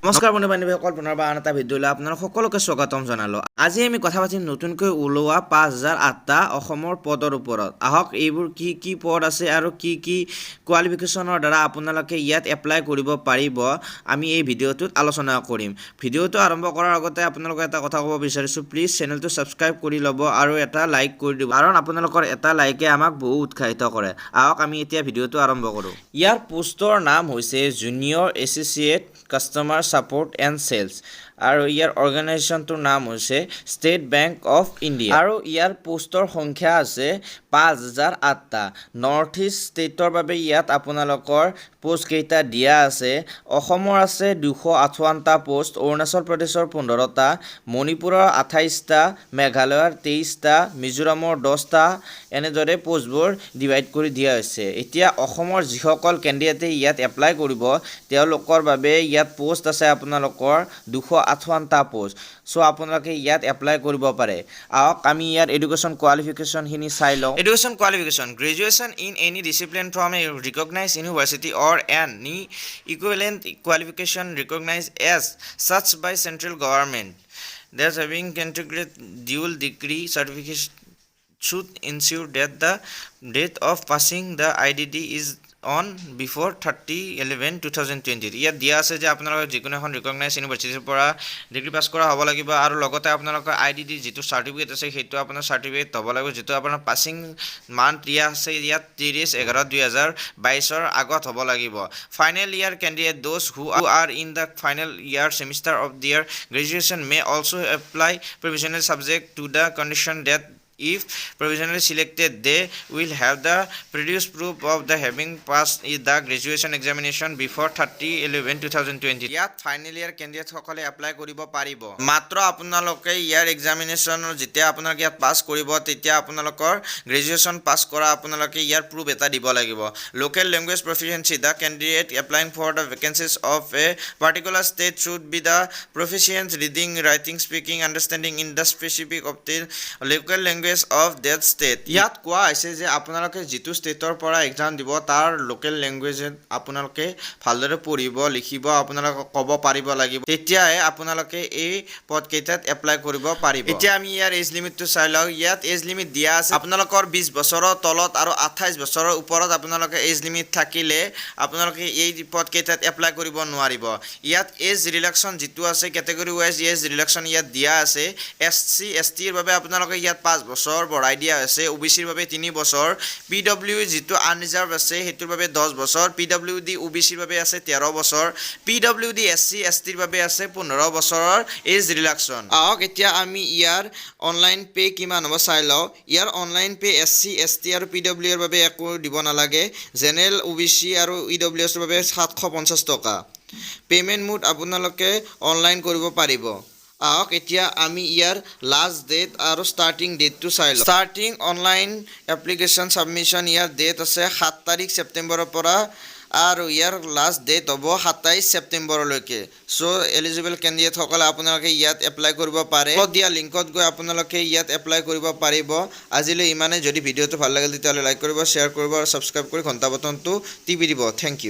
নমস্কাৰ বন্ধু বান্ধৱীসকল পুনৰবাৰ আন এটা ভিডিঅ'লৈ আপোনালোক সকলোকে স্বাগতম জনালোঁ। আজি আমি কথা পাতিম নতুনকৈ ওলোৱা 5008টা অসমৰ পদৰ ওপৰত। আহক এইবোৰ কি পদ আছে আৰু কি কোৱালিফিকেশ্যনৰ দ্বাৰা আপোনালোকে ইয়াত এপ্লাই কৰিব পাৰিব আমি এই ভিডিঅ'টোত আলোচনা কৰিম। ভিডিঅ'টো আৰম্ভ কৰাৰ আগতে আপোনালোকক এটা কথা ক'ব বিচাৰিছোঁ, প্লিজ চেনেলটো ছাবস্ক্ৰাইব কৰি ল'ব আৰু এটা লাইক কৰি দিব, কাৰণ আপোনালোকৰ এটা লাইকে আমাক বহু উৎসাহিত কৰে। আহক আমি এতিয়া ভিডিঅ'টো আৰম্ভ কৰোঁ। ইয়াৰ পোষ্টৰ নাম হৈছে junior associate customer support and sales আৰু ইয়াৰ অৰ্গেনাইজেশ্যনটোৰ নাম হৈছে ষ্টেট বেংক অফ ইণ্ডিয়া আৰু ইয়াৰ পোষ্টৰ সংখ্যা আছে 5008টা। নৰ্থ ইষ্ট ষ্টেটৰ বাবে ইয়াত আপোনালোকৰ পোষ্ট কেইটা দিয়া আছে। অসমৰ আছে 258টা পোষ্ট, অৰুণাচল প্ৰদেশৰ 15টা, মণিপুৰৰ 28টা, মেঘালয়ৰ 23টা, মিজোৰামৰ 10টা, এনেদৰে পোষ্টবোৰ ডিভাইড কৰি দিয়া হৈছে। এতিয়া অসমৰ যিসকল কেণ্ডিডেটে ইয়াত এপ্লাই কৰিব তেওঁলোকৰ বাবে ইয়াত পোষ্ট আছে আপোনালোকৰ 258টা পোষ্ট। চ' আপোনালোকে ইয়াত এপ্লাই কৰিব পাৰে। আহক আমি ইয়াত এডুকেশ্যন কোৱালিফিকেশ্যনখিনি চাই লওঁ। Education qualification: graduation in any discipline from a recognised university or any equivalent qualification recognised as such by central government that having integrated dual degree certification should ensure that the date of passing the IDD is on before 30/11/2020। ইয়াত দিয়া আছে যে আপোনালোকে যিকোনো এখন recognise ইউনিভাৰ্চিটিৰ পৰা degree pass কৰা হ'ব লাগিব আৰু লগতে আপোনালোকৰ IDD যিটো চাৰ্টিফিকেট আছে সেইটো আপোনাৰ চাৰ্টিফিকেট হ'ব লাগিব, যিটো আপোনাৰ পাছিং মান্থ দিয়া আছে ইয়াত 30/11/2022 আগত হ'ব লাগিব। Final year candidate those who are in the final year semester of their graduation may also apply provisional subject to the condition that if provisionally selected they will have the produce proof of the having passed the graduation examination before 30/11/2020। ইয়াত final year candidate সকলে apply কৰিব পাৰিব। মাত্ৰ আপোনালোকে ইয়াৰ এক্সামিনেশ্যনৰ যেতিয়া আপোনালোকে ইয়াত পাছ কৰিব তেতিয়া আপোনালোকৰ গ্ৰেজুৱেশ্যন পাছ কৰা আপোনালোকে ইয়াৰ প্ৰুফ এটা দিব লাগিব। Local language proficiency: the candidate applying for the vacancies of a particular state should be the proficient reading, writing, speaking, understanding in the specific of the local language of that state. ইয়াত কোৱা হৈছে যে আপোনালোকে যিটো ষ্টেটৰ পৰা exam দিব তাৰ local লেংগুৱেজত আপোনালোকে ভালদৰে পঢ়িব লিখিব আপোনালোকে ক'ব পাৰিব লাগিব, তেতিয়াহে আপোনালোকে এই পদকেইটাত এপ্লাই কৰিব পাৰিব। এতিয়া আমি ইয়াৰ এজ লিমিটটো চাই লওঁ। ইয়াত এজ লিমিট দিয়া আছে আপোনালোকৰ 20 বছৰৰ তলত আৰু 28 বছৰৰ ওপৰত আপোনালোকে এজ লিমিট থাকিলে আপোনালোকে এই পদকেইটাত এপ্লাই কৰিব নোৱাৰিব। ইয়াত এজ ৰিলেক্সন যিটো আছে কেটেগৰী ৱাইজ এজ ৰিলেক্সন ইয়াত দিয়া আছে। SC STৰ বাবে আপোনালোকে ইয়াত 5 বছৰ বঢ়াই দিয়া হৈছে, OBCৰ বাবে 3 বছৰ, PW যিটো আনৰিজাৰ্ভ আছে সেইটোৰ বাবে 10 বছৰ, PWD OBCৰ বাবে আছে 13 বছৰ, PWD SC STৰ বাবে আছে 15 বছৰৰ এজ ৰিলেক্সন। আহক এতিয়া আমি ইয়াৰ অনলাইন পে কিমান হ'ব চাই লওঁ। ইয়াৰ অনলাইন পে SC ST আৰু PWৰ বাবে একো দিব নালাগে। জেনেৰেল OBC আৰু EWSৰ বাবে 750 টকা। পে'মেণ্ট মোড আপোনালোকে অনলাইন কৰিব পাৰিব। আহক এতিয়া আমি ইয়াৰ লাষ্ট ডেট আৰু ষ্টাৰ্টিং ডেটটো চাই লওঁ। ষ্টাৰ্টিং অনলাইন এপ্লিকেশ্যন ছাবমিশ্যন ইয়াৰ ডেট আছে 7 তাৰিখ ছেপ্টেম্বৰৰ পৰা আৰু ইয়াৰ লাষ্ট ডেট হ'ব 27 ছেপ্টেম্বৰলৈকে। চ' এলিজিবল কেণ্ডিডেটসকলে আপোনালোকে ইয়াত এপ্লাই কৰিব পাৰে। দিয়া লিংকত গৈ আপোনালোকে ইয়াত এপ্লাই কৰিব পাৰিব। আজিলৈ ইমানে। যদি ভিডিঅ'টো ভাল লাগিল তেতিয়াহ'লে লাইক কৰিব, শ্বেয়াৰ কৰিব আৰু ছাবস্ক্ৰাইব কৰি ঘণ্টা বটনটো টিপি দিব। Thank U.